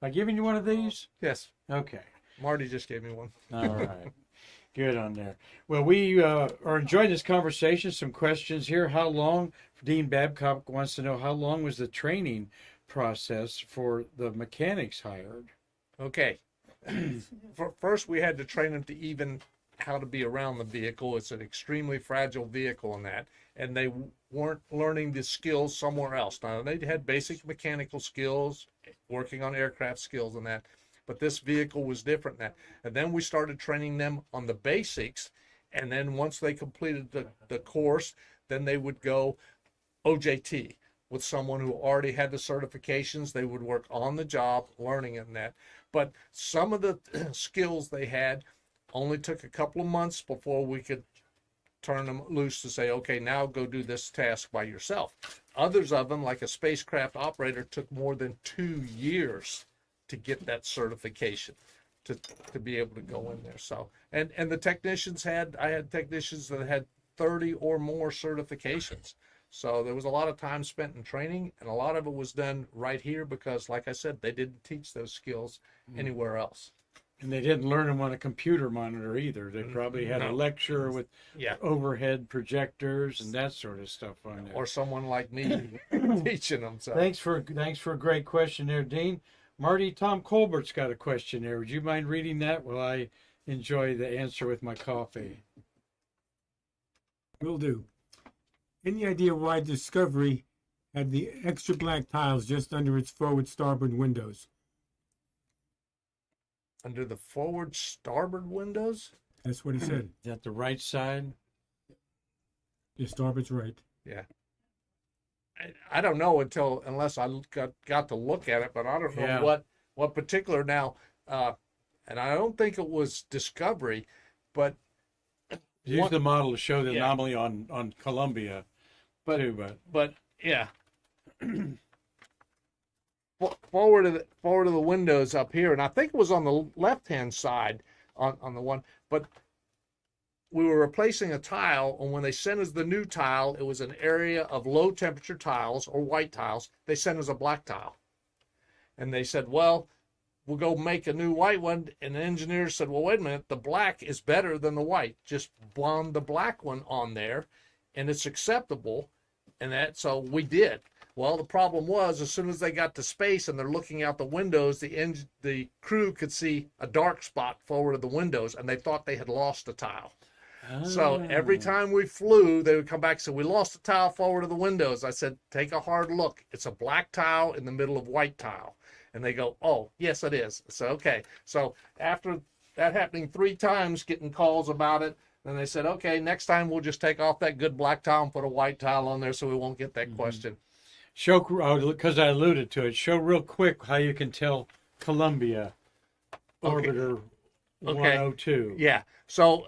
Am I giving you one of these? yes, Okay. Marty just gave me one. All right. Good on there. Well, we are enjoying this conversation. Some questions here. How long, Dean Babcock wants to know, how long was the training process for the mechanics hired? Okay. First, we had to train them to even how to be around the vehicle. It's an extremely fragile vehicle in that, and they weren't learning the skills somewhere else. Now, they had basic mechanical skills, working on aircraft skills and that, but this vehicle was different than that. And then we started training them on the basics, and then once they completed the course, then they would go OJT with someone who already had the certifications. They would work on the job, learning it and that. But some of the skills they had only took a couple of months before we could turn them loose to say, okay, now go do this task by yourself. Others of them, like a spacecraft operator, took more than 2 years to get that certification to be able to go in there. So, and the technicians I had technicians that had 30 or more certifications. So there was a lot of time spent in training, and a lot of it was done right here because, like I said, they didn't teach those skills anywhere else. And they didn't learn them on a computer monitor either. They probably had a lecture with overhead projectors and that sort of stuff on there. Or someone like me teaching them. So. Thanks for a great question there, Dean. Marty, Tom Colbert's got a question there. Would you mind reading that while I enjoy the answer with my coffee? Will do. Any idea why Discovery had the extra black tiles just under its forward starboard windows? Under the forward starboard windows? That's what he said. Is that the right side? Your starboard's right. Yeah. I don't know unless I got to look at it, but I don't know what particular now. And I don't think it was Discovery, but Use the model to show the anomaly on Columbia. But yeah. Forward of the windows up here, and I think it was on the left-hand side on the one, but we were replacing a tile, and when they sent us the new tile, it was an area of low temperature tiles or white tiles. They sent us a black tile, and they said, well, we'll go make a new white one, and the engineer said, well, wait a minute, the black is better than the white. Just blond the black one on there, and it's acceptable, and so we did. Well, the problem was, as soon as they got to space and they're looking out the windows, the crew could see a dark spot forward of the windows, and they thought they had lost a tile. So every time we flew, they would come back and say, we lost a tile forward of the windows. I said, take a hard look. It's a black tile in the middle of white tile. And they go, oh, yes, it is. So, okay. So after that happening 3 times, getting calls about it, then they said, okay, next time we'll just take off that good black tile and put a white tile on there so we won't get that question. Show, because I alluded to it, show real quick how you can tell Columbia Orbiter 102. Yeah. So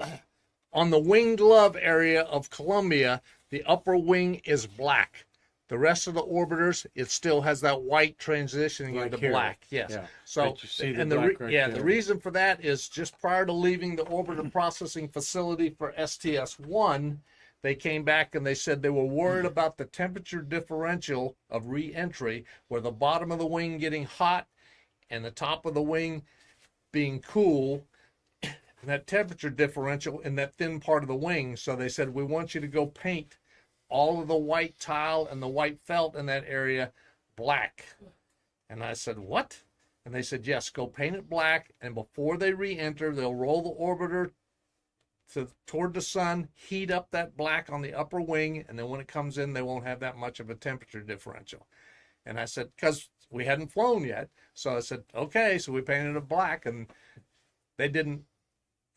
on the wing glove area of Columbia, the upper wing is black. The rest of the orbiters, it still has that white transitioning Like into here. black. Yes. Yeah. So, But you see the and black right the there. reason for that is just prior to leaving the orbiter processing facility for STS-1, they came back and they said they were worried about the temperature differential of re-entry, where the bottom of the wing getting hot and the top of the wing being cool, and that temperature differential in that thin part of the wing. So they said, we want you to go paint all of the white tile and the white felt in that area black. And I said, what? And they said, yes, go paint it black, and before they re-enter, they'll roll the orbiter toward the sun, heat up that black on the upper wing, and then when it comes in, they won't have that much of a temperature differential. And I said, because we hadn't flown yet, so I said, okay, so we painted it black, and they didn't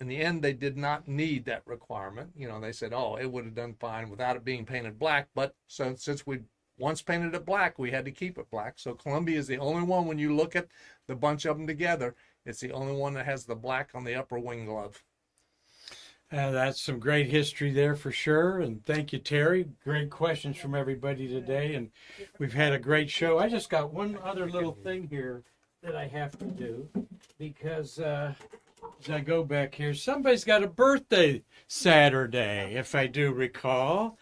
in the end, they did not need that requirement. You know, they said, oh, it would have done fine without it being painted black. But so since we once painted it black, we had to keep it black. So Columbia is the only one, when you look at the bunch of them together, it's the only one that has the black on the upper wing glove. That's some great history there for sure. And thank you, Terry. Great questions from everybody today. And we've had a great show. I just got one other little thing here that I have to do because as I go back here, somebody's got a birthday Saturday, if I do recall.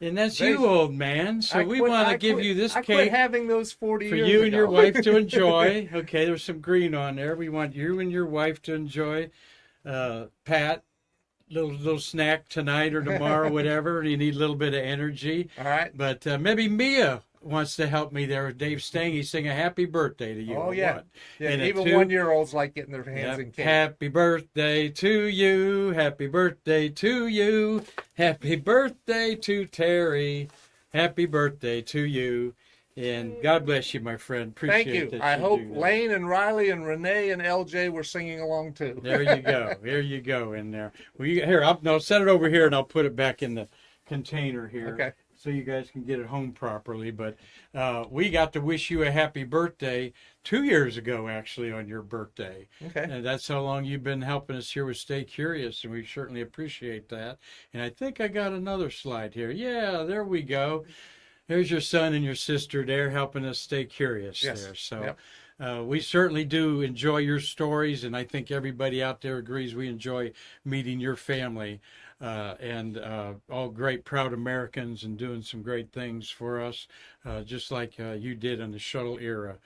And that's you, old man. So we want to give you this I cake quit having those 40 for years you ago. and your wife to enjoy. Okay, there's some green on there. We want you and your wife to enjoy. Pat, little snack tonight or tomorrow, whatever. You need a little bit of energy. All right. But maybe Mia wants to help me there with Dave Stange. Sing a happy birthday to you. Oh, yeah. What? Yeah, And even 2 1-year-olds like getting their hands in cake. Happy birthday to you. Happy birthday to you. Happy birthday to Terry. Happy birthday to you. And God bless you, my friend. Appreciate Thank you. that I hope do that. Lane and Riley and Renee and LJ were singing along too. There you go. There you go in there. Well, I'll set it over here and I'll put it back in the container here. Okay. So you guys can get it home properly. But we got to wish you a happy birthday 2 years ago, actually, on your birthday. Okay. And that's how long you've been helping us here with Stay Curious, and we certainly appreciate that. And I think I got another slide here. Yeah, there we go. There's your son and your sister there helping us stay curious there. So we certainly do enjoy your stories, and I think everybody out there agrees we enjoy meeting your family and all great, proud Americans and doing some great things for us, just like you did in the Shuttle era.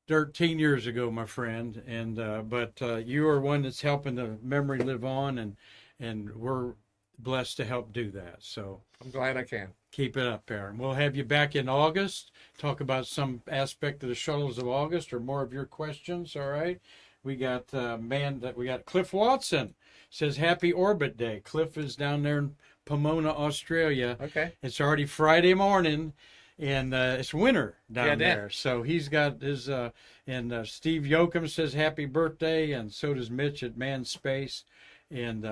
13 years ago, my friend, and but you are one that's helping the memory live on, and we're blessed to help do that. So I'm glad I can. keep it up, Aaron. We'll have you back in August, talk about some aspect of the shuttles of August or more of your questions. All right. We got we got Cliff Watson says happy Orbit Day. Cliff is down there in Pomona, Australia. Okay. It's already Friday morning, and it's winter down Yeah, there. So he's got his and Steve Yoakum says happy birthday, and so does Mitch at Man Space. And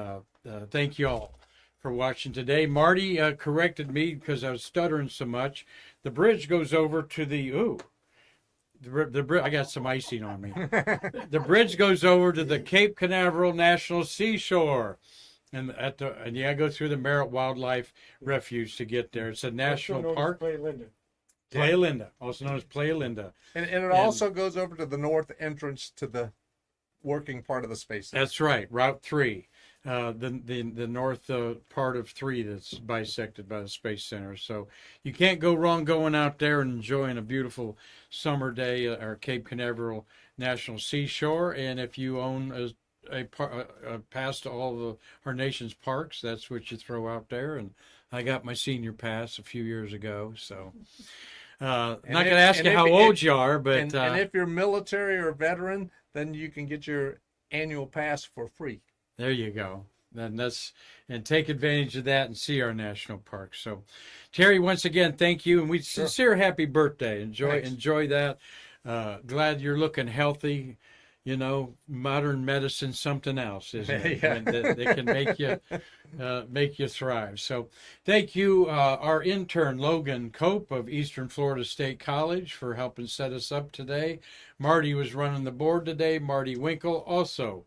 thank you all for watching today. Marty corrected me because I was stuttering so much. The bridge goes over to the I got some icing on me. The bridge goes over to the Cape Canaveral National Seashore, and you gotta go through the Merritt Wildlife Refuge to get there. It's a national park. Playa Linda, also known as Playa Linda. And it also goes over to the north entrance to the working part of the space center. That's right, Route 3. The north part of 3 that's bisected by the Space Center. So you can't go wrong going out there and enjoying a beautiful summer day at our Cape Canaveral National Seashore. And if you own a pass to all our nation's parks, that's what you throw out there. And I got my senior pass a few years ago. So not going to ask you how old you are, but... And if you're military or veteran, then you can get your annual pass for free. There you go. And take advantage of that and see our national parks. So, Terry, once again, thank you, and we sincere happy birthday. Enjoy that. Glad you're looking healthy. You know, modern medicine, something else, isn't it? Yeah. They can make you thrive. So, thank you, our intern Logan Cope of Eastern Florida State College, for helping set us up today. Marty was running the board today. Marty Winkel also.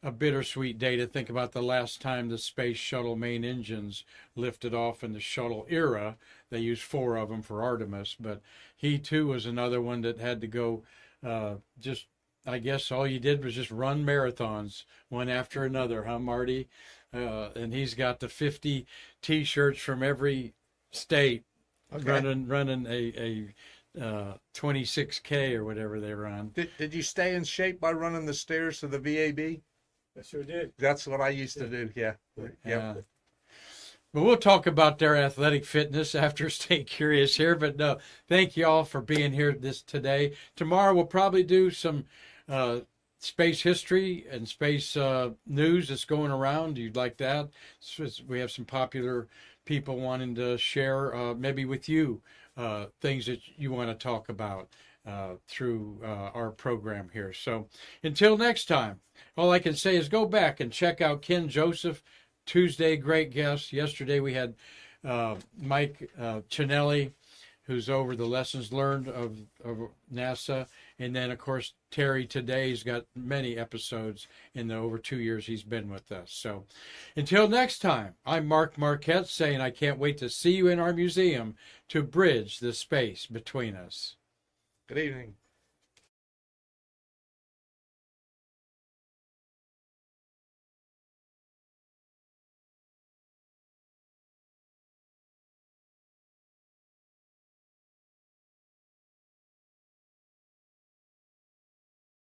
A bittersweet day to think about the last time the space shuttle main engines lifted off in the shuttle era. They used 4 of them for Artemis, but he too was another one that had to go I guess all you did was just run marathons one after another, huh, Marty? And he's got the 50 T-shirts from every state running a 26K or whatever they run. Did you stay in shape by running the stairs to the VAB? I sure did. That's what I used to do. Yeah. But we'll talk about their athletic fitness after Stay Curious here. But no, thank you all for being here today. Tomorrow we'll probably do some space history and space news that's going around. You'd like that? We have some popular people wanting to share maybe with you things that you want to talk about. through our program here. So until next time, all I can say is go back and check out Ken Joseph. Tuesday, great guest. Yesterday we had Mike Chinelli, who's over the lessons learned of NASA. And then, of course, Terry today's got many episodes in the over 2 years he's been with us. So until next time, I'm Mark Marquette saying I can't wait to see you in our museum to bridge the space between us. Good evening.